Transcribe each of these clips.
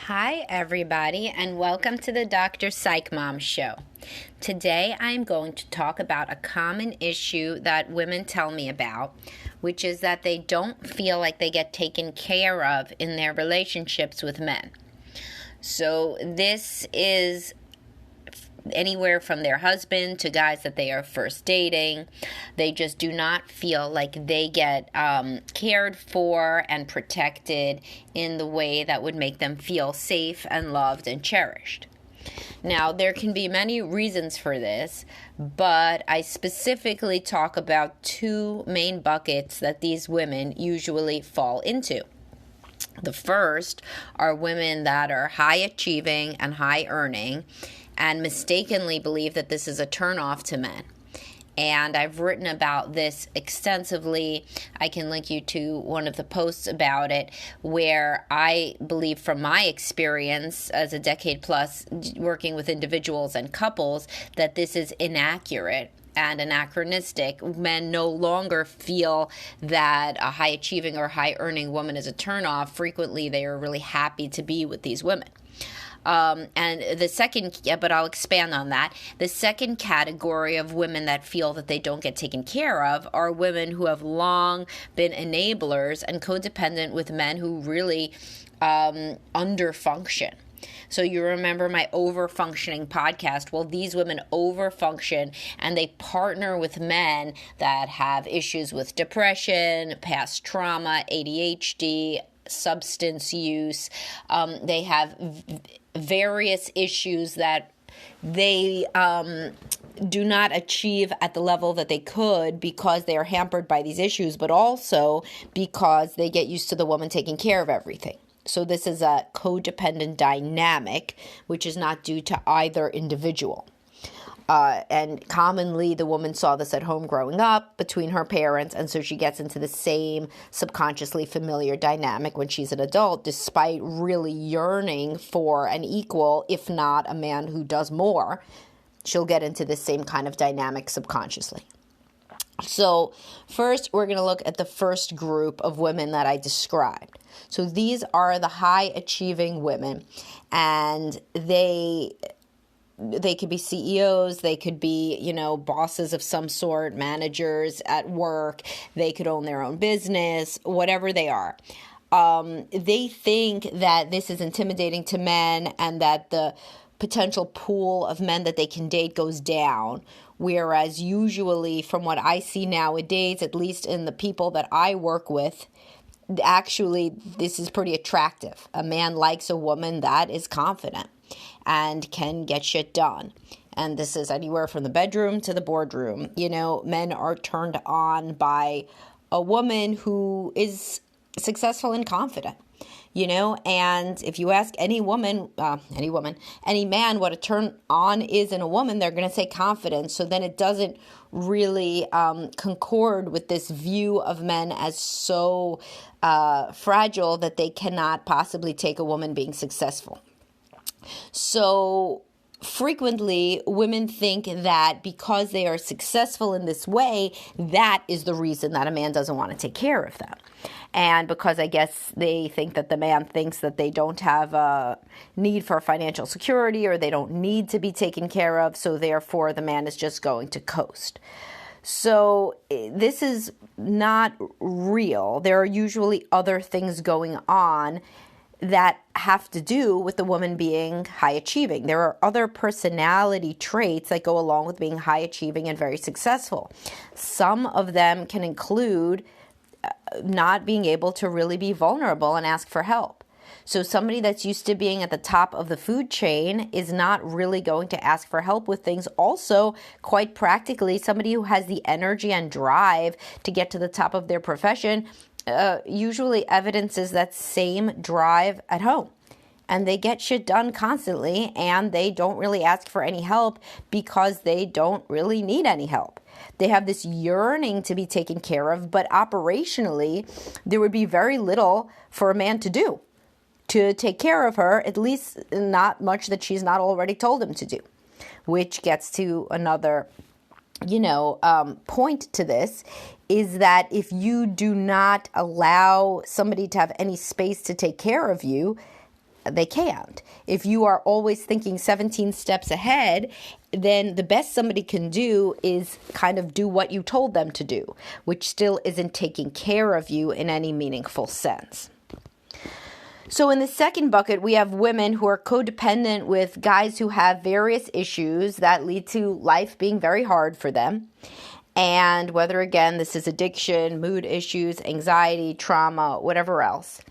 Hi, everybody, and welcome to the Dr. Psych Mom Show. Today, I'm going to talk about a common issue that women tell me about, which is that they don't feel like they get taken care of in their relationships with men. So, this is anywhere from their husband to guys that they are first dating. They just do not feel like they get cared for and protected in the way that would make them feel safe and loved and cherished. Now, there can be many reasons for this, but I specifically talk about two main buckets that these women usually fall into. The first are women that are high achieving and high earning and mistakenly believe that this is a turnoff to men. And I've written about this extensively. I can link you to one of the posts about it, where I believe from my experience as a decade plus working with individuals and couples that this is inaccurate and anachronistic. Men no longer feel that a high achieving or high earning woman is a turnoff. Frequently, they are really happy to be with these women. And the second, but I'll expand on that. The second category of women that feel that they don't get taken care of are women who have long been enablers and codependent with men who really underfunction. So you remember my overfunctioning podcast? Well, these women overfunction and they partner with men that have issues with depression, past trauma, ADHD, substance use. They have various issues that they do not achieve at the level that they could because they are hampered by these issues, but also because they get used to the woman taking care of everything. So this is a codependent dynamic, which is not due to either individual. And commonly, the woman saw this at home growing up between her parents, and so she gets into the same subconsciously familiar dynamic when she's an adult, despite really yearning for an equal, if not a man who does more. She'll get into the same kind of dynamic subconsciously. So first, we're going to look at the first group of women that I described. So these are the high-achieving women, and they could be CEOs, they could be, bosses of some sort, managers at work, they could own their own business, whatever they are. They think that this is intimidating to men and that the potential pool of men that they can date goes down. Whereas usually from what I see nowadays, at least in the people that I work with, actually this is pretty attractive. A man likes a woman that is confident and can get shit done. And this is anywhere from the bedroom to the boardroom. Men are turned on by a woman who is successful and confident. And if you ask any man what a turn on is in a woman, they're going to say confidence. So then it doesn't really concord with this view of men as so fragile that they cannot possibly take a woman being successful. So frequently, women think that because they are successful in this way, that is the reason that a man doesn't want to take care of them. And because I guess they think that the man thinks that they don't have a need for financial security or they don't need to be taken care of, so therefore the man is just going to coast. So this is not real. There are usually other things going on that have to do with the woman being high achieving. There are other personality traits that go along with being high achieving and very successful. Some of them can include not being able to really be vulnerable and ask for help. So somebody that's used to being at the top of the food chain is not really going to ask for help with things. Also, quite practically, somebody who has the energy and drive to get to the top of their profession usually evidences that same drive at home. And they get shit done constantly, and they don't really ask for any help because they don't really need any help. They have this yearning to be taken care of, but operationally, there would be very little for a man to do to take care of her, at least not much that she's not already told him to do, which gets to another point to this, is that if you do not allow somebody to have any space to take care of you, they can't. If you are always thinking 17 steps ahead, then the best somebody can do is kind of do what you told them to do, which still isn't taking care of you in any meaningful sense. So in the second bucket, we have women who are codependent with guys who have various issues that lead to life being very hard for them. And whether, again, this is addiction, mood issues, anxiety, trauma, whatever else.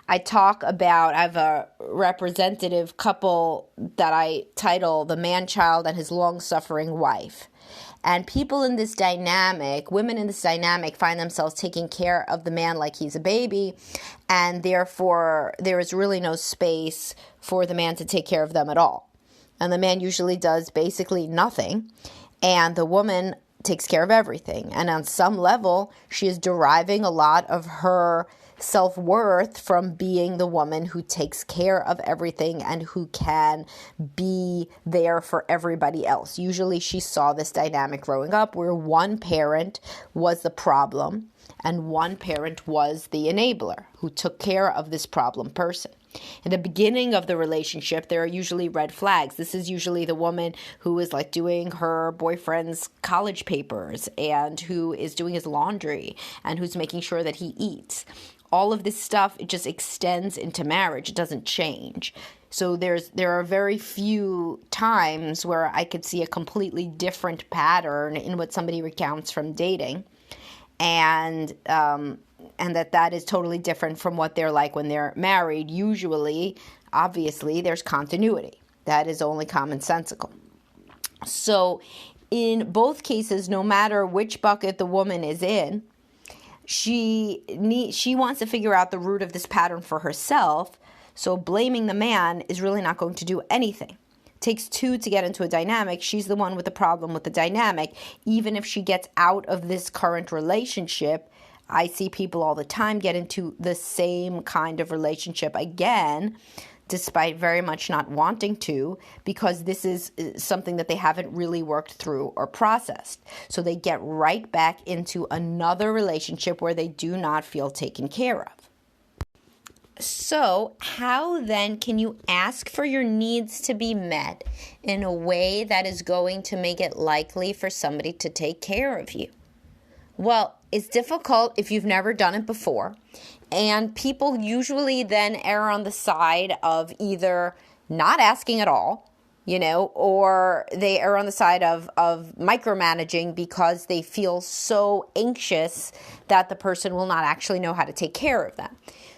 I have a representative couple that I title The Man-Child and His Long-Suffering Wife. And people in this dynamic, women in this dynamic, find themselves taking care of the man like he's a baby, and therefore there is really no space for the man to take care of them at all. And the man usually does basically nothing, and the woman takes care of everything. And on some level, she is deriving a lot of her self-worth from being the woman who takes care of everything and who can be there for everybody else. Usually she saw this dynamic growing up where one parent was the problem and one parent was the enabler who took care of this problem person. In the beginning of the relationship, there are usually red flags. This is usually the woman who is like doing her boyfriend's college papers and who is doing his laundry and who's making sure that he eats. All of this stuff, it just extends into marriage. It doesn't change. So there are very few times where I could see a completely different pattern in what somebody recounts from dating, and that is totally different from what they're like when they're married. Usually, obviously, there's continuity. That is only commonsensical. So in both cases, no matter which bucket the woman is in, she wants to figure out the root of this pattern for herself, so blaming the man is really not going to do anything. It takes two to get into a dynamic. She's the one with the problem with the dynamic. Even if she gets out of this current relationship, I see people all the time get into the same kind of relationship again, despite very much not wanting to, because this is something that they haven't really worked through or processed. So they get right back into another relationship where they do not feel taken care of. So how then can you ask for your needs to be met in a way that is going to make it likely for somebody to take care of you? Well, it's difficult if you've never done it before. And people usually then err on the side of either not asking at all, or they err on the side of micromanaging because they feel so anxious that the person will not actually know how to take care of them.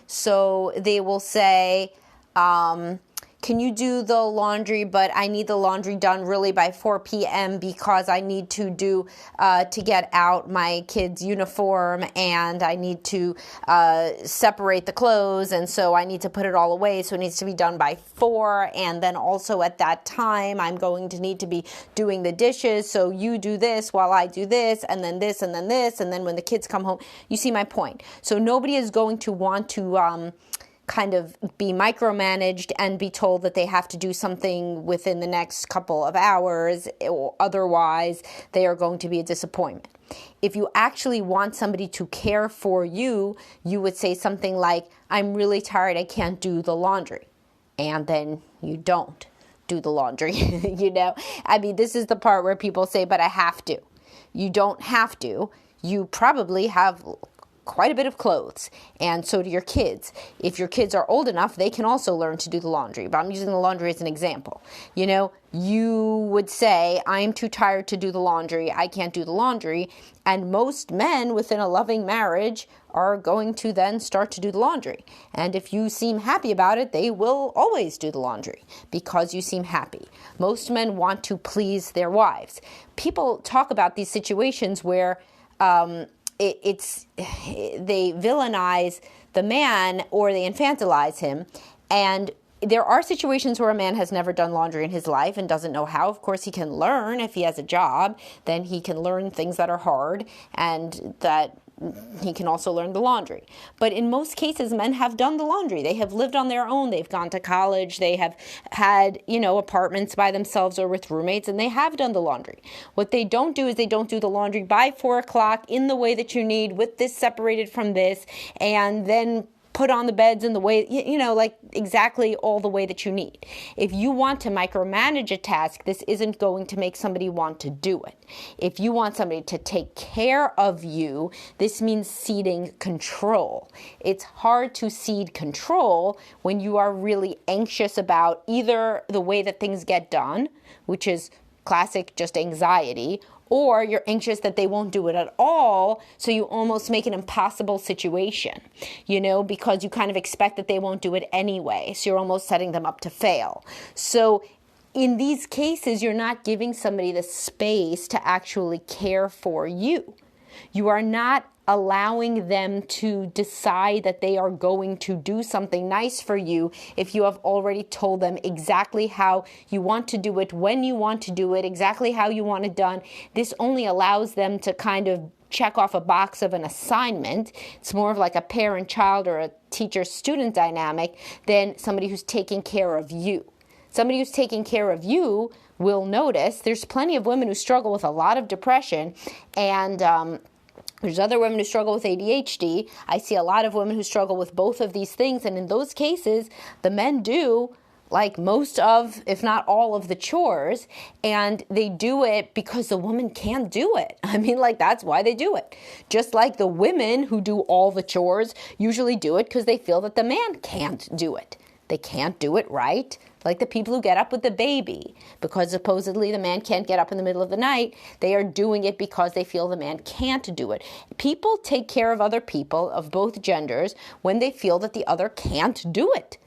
So they will say, can you do the laundry, but I need the laundry done really by 4 p.m. because I need to get out my kid's uniform and I need to separate the clothes, and so I need to put it all away, so it needs to be done by 4, and then also at that time I'm going to need to be doing the dishes, so you do this while I do this, and then this, and then this, and then when the kids come home, you see my point. So nobody is going to want to kind of be micromanaged and be told that they have to do something within the next couple of hours, or otherwise they are going to be a disappointment. If you actually want somebody to care for you, you would say something like, I'm really tired, I can't do the laundry. And then you don't do the laundry, this is the part where people say, but I have to. You don't have to. You probably have quite a bit of clothes, and so do your kids. If your kids are old enough, they can also learn to do the laundry, but I'm using the laundry as an example. You would say, I'm too tired to do the laundry, I can't do the laundry, and most men within a loving marriage are going to then start to do the laundry. And if you seem happy about it, they will always do the laundry because you seem happy. Most men want to please their wives. People talk about these situations where they villainize the man or they infantilize him, and there are situations where a man has never done laundry in his life and doesn't know how. Of course, he can learn. If he has a job, then he can learn things that are hard, and that he can also learn the laundry. But in most cases, men have done the laundry. They have lived on their own. They've gone to college. They have had, apartments by themselves or with roommates, and they have done the laundry. What they don't do is they don't do the laundry by 4 o'clock in the way that you need, with this separated from this, and then put on the beds in the way, like exactly all the way that you need. If you want to micromanage a task, this isn't going to make somebody want to do it. If you want somebody to take care of you, this means ceding control. It's hard to cede control when you are really anxious about either the way that things get done, which is classic just anxiety, or you're anxious that they won't do it at all, so you almost make an impossible situation, because you kind of expect that they won't do it anyway, so you're almost setting them up to fail. So in these cases, you're not giving somebody the space to actually care for you. You are not allowing them to decide that they are going to do something nice for you if you have already told them exactly how you want to do it, when you want to do it, exactly how you want it done. This only allows them to kind of check off a box of an assignment. It's more of like a parent-child or a teacher-student dynamic than somebody who's taking care of you. Somebody who's taking care of you will notice there's plenty of women who struggle with a lot of depression, and there's other women who struggle with ADHD. I see a lot of women who struggle with both of these things. And in those cases, the men do like most of, if not all of the chores. And they do it because the woman can't do it. I mean, that's why they do it. Just like the women who do all the chores usually do it because they feel that the man can't do it. They can't do it right. Like the people who get up with the baby, because supposedly the man can't get up in the middle of the night. They are doing it because they feel the man can't do it. People take care of other people of both genders when they feel that the other can't do it.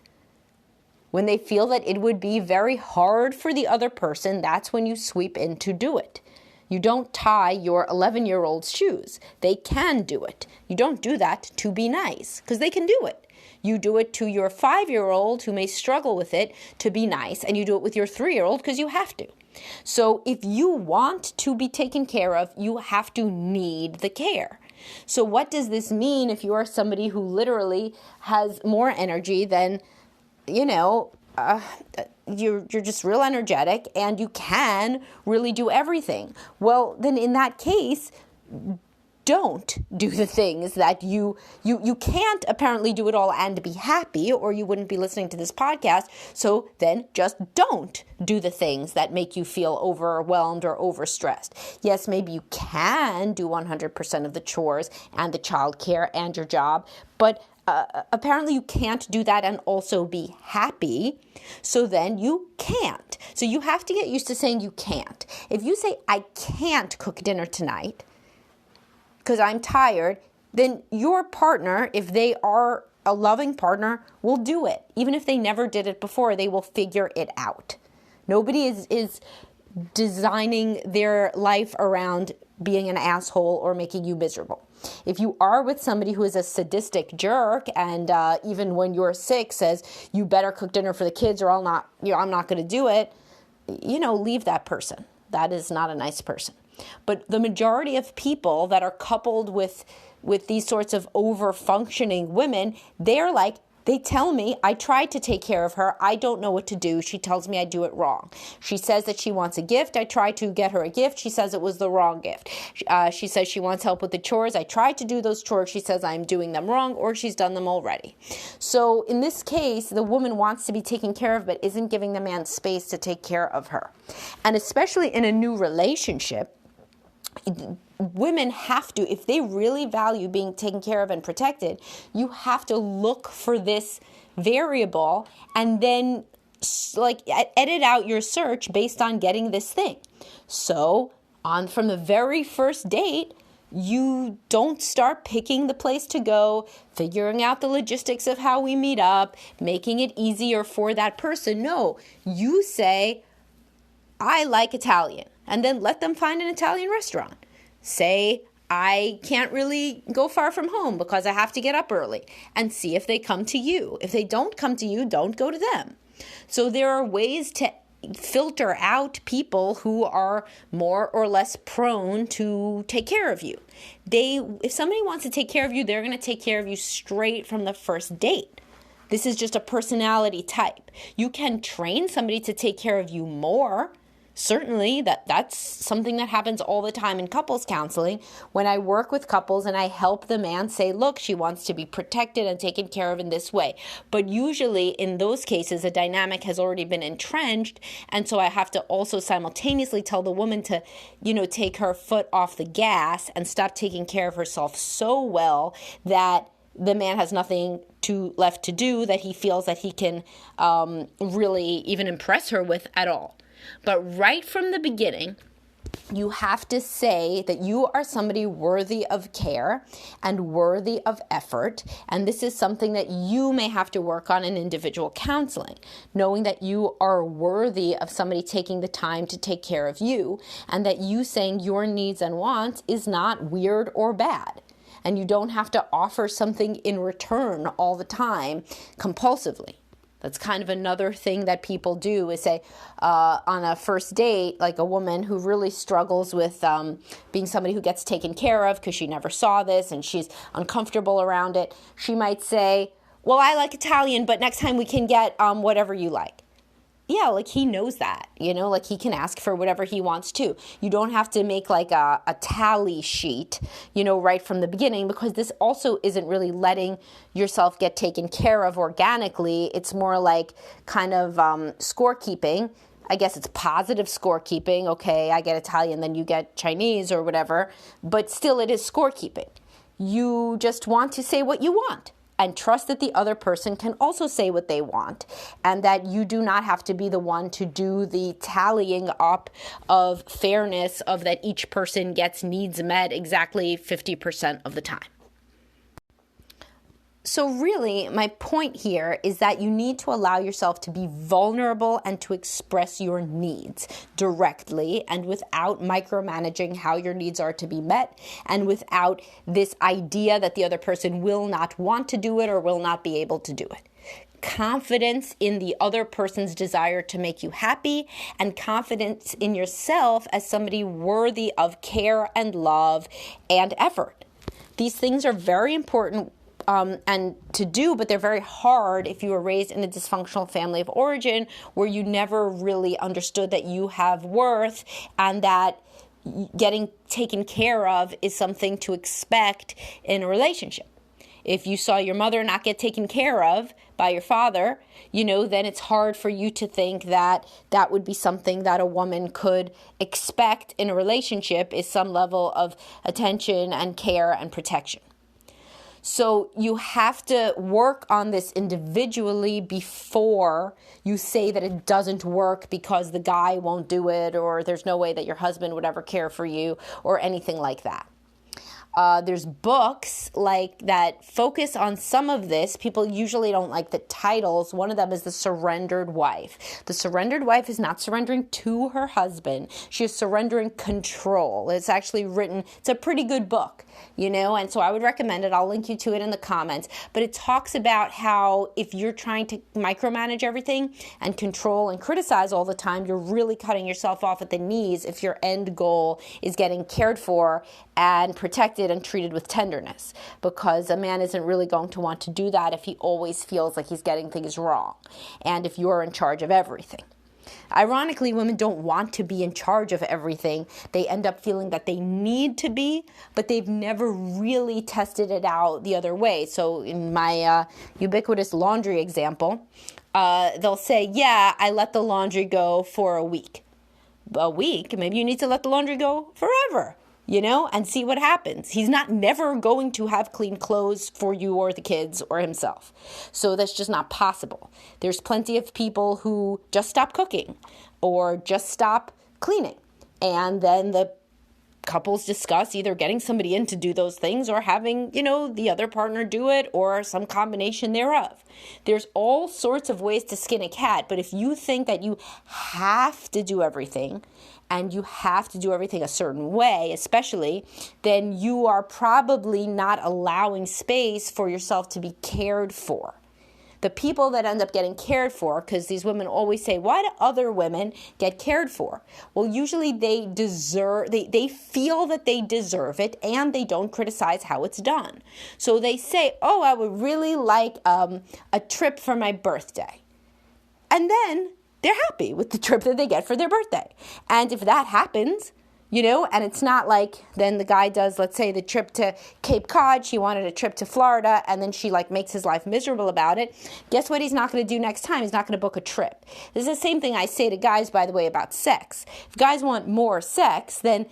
When they feel that it would be very hard for the other person, that's when you sweep in to do it. You don't tie your 11-year-old's shoes. They can do it. You don't do that to be nice, because they can do it. You do it to your 5-year-old who may struggle with it to be nice, and you do it with your 3-year-old because you have to. So if you want to be taken care of, you have to need the care. So what does this mean if you are somebody who literally has more energy than, you're just real energetic and you can really do everything? Well, then in that case, don't do the things that you can't apparently do it all and be happy, or you wouldn't be listening to this podcast. So then just don't do the things that make you feel overwhelmed or overstressed. Yes, maybe you can do 100% of the chores and the childcare and your job, but apparently you can't do that and also be happy. So then you can't. So you have to get used to saying you can't. If you say, I can't cook dinner tonight, because I'm tired, then your partner, if they are a loving partner, will do it. Even if they never did it before, they will figure it out. Nobody is designing their life around being an asshole or making you miserable. If you are with somebody who is a sadistic jerk and even when you're sick says, you better cook dinner for the kids or I'm not going to do it, leave that person. That is not a nice person. But the majority of people that are coupled with these sorts of over-functioning women, they tell me, I tried to take care of her. I don't know what to do. She tells me I do it wrong. She says that she wants a gift. I tried to get her a gift. She says it was the wrong gift. She says she wants help with the chores. I tried to do those chores. She says I'm doing them wrong, or she's done them already. So in this case, the woman wants to be taken care of, but isn't giving the man space to take care of her. And especially in a new relationship, women have to, if they really value being taken care of and protected, you have to look for this variable and then edit out your search based on getting this thing. So from the very first date, you don't start picking the place to go, figuring out the logistics of how we meet up, making it easier for that person. No, you say, I like Italian. And then let them find an Italian restaurant. Say, I can't really go far from home because I have to get up early. And see if they come to you. If they don't come to you, don't go to them. So there are ways to filter out people who are more or less prone to take care of you. If somebody wants to take care of you, they're going to take care of you straight from the first date. This is just a personality type. You can train somebody to take care of you more. Certainly, that's something that happens all the time in couples counseling. When I work with couples and I help the man say, look, she wants to be protected and taken care of in this way. But usually in those cases, a dynamic has already been entrenched. And so I have to also simultaneously tell the woman to, take her foot off the gas and stop taking care of herself so well that the man has nothing left to do that he feels that he can really even impress her with at all. But right from the beginning, you have to say that you are somebody worthy of care and worthy of effort. And this is something that you may have to work on in individual counseling, knowing that you are worthy of somebody taking the time to take care of you, and that you saying your needs and wants is not weird or bad. And you don't have to offer something in return all the time compulsively. That's kind of another thing that people do is say on a first date, like a woman who really struggles with being somebody who gets taken care of because she never saw this and she's uncomfortable around it. She might say, well, I like Italian, but next time we can get whatever you like. Yeah, like he knows that, like he can ask for whatever he wants to. You don't have to make like a tally sheet, right from the beginning, because this also isn't really letting yourself get taken care of organically. It's more like kind of scorekeeping. I guess it's positive scorekeeping. Okay, I get Italian, then you get Chinese or whatever, but still it is scorekeeping. You just want to say what you want. And trust that the other person can also say what they want, and that you do not have to be the one to do the tallying up of fairness of that each person gets needs met exactly 50% of the time. So really, my point here is that you need to allow yourself to be vulnerable and to express your needs directly and without micromanaging how your needs are to be met, and without this idea that the other person will not want to do it or will not be able to do it. Confidence in the other person's desire to make you happy, and confidence in yourself as somebody worthy of care and love and effort. These things are very important and to do, but they're very hard if you were raised in a dysfunctional family of origin where you never really understood that you have worth and that getting taken care of is something to expect in a relationship. If you saw your mother not get taken care of by your father, then it's hard for you to think that that would be something that a woman could expect in a relationship, is some level of attention and care and protection. So you have to work on this individually before you say that it doesn't work because the guy won't do it, or there's no way that your husband would ever care for you, or anything like that. There's books like that focus on some of this. People usually don't like the titles. One of them is The Surrendered Wife. The Surrendered Wife is not surrendering to her husband. She is surrendering control. It's actually written, it's a pretty good book, and so I would recommend it. I'll link you to it in the comments. But it talks about how if you're trying to micromanage everything and control and criticize all the time, you're really cutting yourself off at the knees if your end goal is getting cared for and protected and treated with tenderness, because a man isn't really going to want to do that if he always feels like he's getting things wrong and if you're in charge of everything. Ironically, women don't want to be in charge of everything. They end up feeling that they need to be, but they've never really tested it out the other way. So in my ubiquitous laundry example, they'll say, yeah, I let the laundry go for a week. A week? Maybe you need to let the laundry go forever. And see what happens. He's not never going to have clean clothes for you or the kids or himself. So that's just not possible. There's plenty of people who just stop cooking or just stop cleaning. And then the couples discuss either getting somebody in to do those things or having, the other partner do it, or some combination thereof. There's all sorts of ways to skin a cat. But if you think that you have to do everything, and you have to do everything a certain way, especially, then you are probably not allowing space for yourself to be cared for. The people that end up getting cared for, because these women always say, why do other women get cared for? Well, usually they feel that they deserve it, and they don't criticize how it's done. So they say, oh, I would really like a trip for my birthday. And then they're happy with the trip that they get for their birthday. And if that happens, and it's not like then the guy does, let's say, the trip to Cape Cod, she wanted a trip to Florida, and then she makes his life miserable about it. Guess what he's not going to do next time? He's not going to book a trip. This is the same thing I say to guys, by the way, about sex. If guys want more sex, then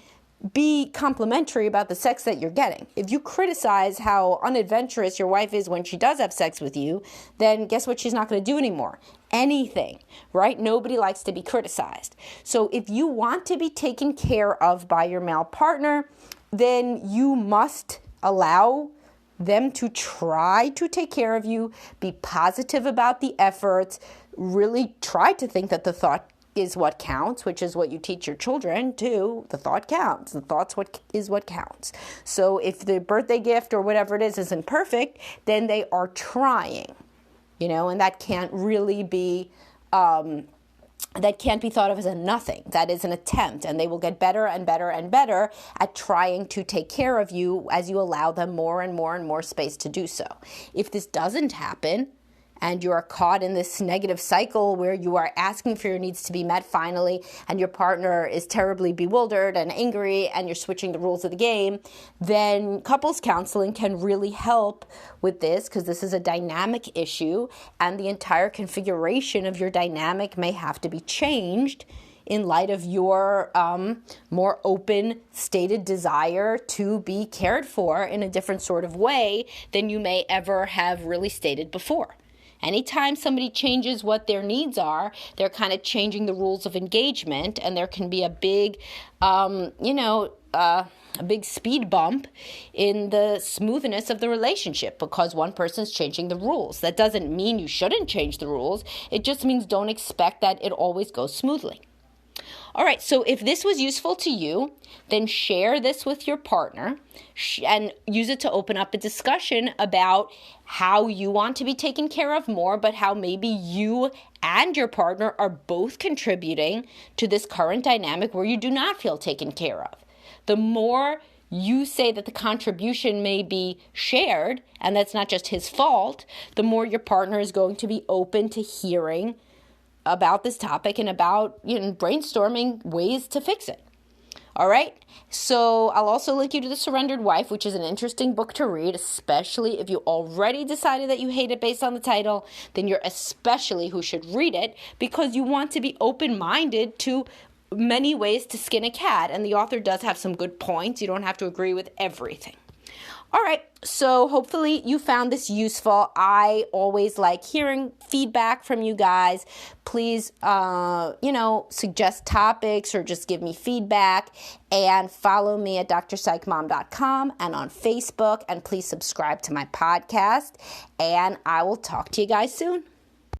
be complimentary about the sex that you're getting. If you criticize how unadventurous your wife is when she does have sex with you, then guess what she's not going to do anymore? Anything, right? Nobody likes to be criticized. So if you want to be taken care of by your male partner, then you must allow them to try to take care of you, be positive about the efforts, really try to think that the thought is what counts, which is what you teach your children too. The thought counts. The thought's what counts. So if the birthday gift or whatever it is isn't perfect, then they are trying, and that can't really be, that can't be thought of as a nothing. That is an attempt, and they will get better and better and better at trying to take care of you as you allow them more and more and more space to do so. If this doesn't happen, and you are caught in this negative cycle where you are asking for your needs to be met finally, and your partner is terribly bewildered and angry, and you're switching the rules of the game, then couples counseling can really help with this, because this is a dynamic issue, and the entire configuration of your dynamic may have to be changed in light of your more open stated desire to be cared for in a different sort of way than you may ever have really stated before. Anytime somebody changes what their needs are, they're kind of changing the rules of engagement, and there can be a big, a big speed bump in the smoothness of the relationship because one person's changing the rules. That doesn't mean you shouldn't change the rules. It just means don't expect that it always goes smoothly. All right, so if this was useful to you, then share this with your partner and use it to open up a discussion about how you want to be taken care of more, but how maybe you and your partner are both contributing to this current dynamic where you do not feel taken care of. The more you say that the contribution may be shared, and that's not just his fault, the more your partner is going to be open to hearing about this topic and about brainstorming ways to fix it. All right, so I'll also link you to The Surrendered Wife, which is an interesting book to read, especially if you already decided that you hate it based on the title. Then you're especially who should read it, because you want to be open-minded to many ways to skin a cat, and the author does have some good points. You don't have to agree with everything. All right, so hopefully you found this useful. I always like hearing feedback from you guys. Please, suggest topics or just give me feedback, and follow me at drpsychmom.com and on Facebook, and please subscribe to my podcast, and I will talk to you guys soon.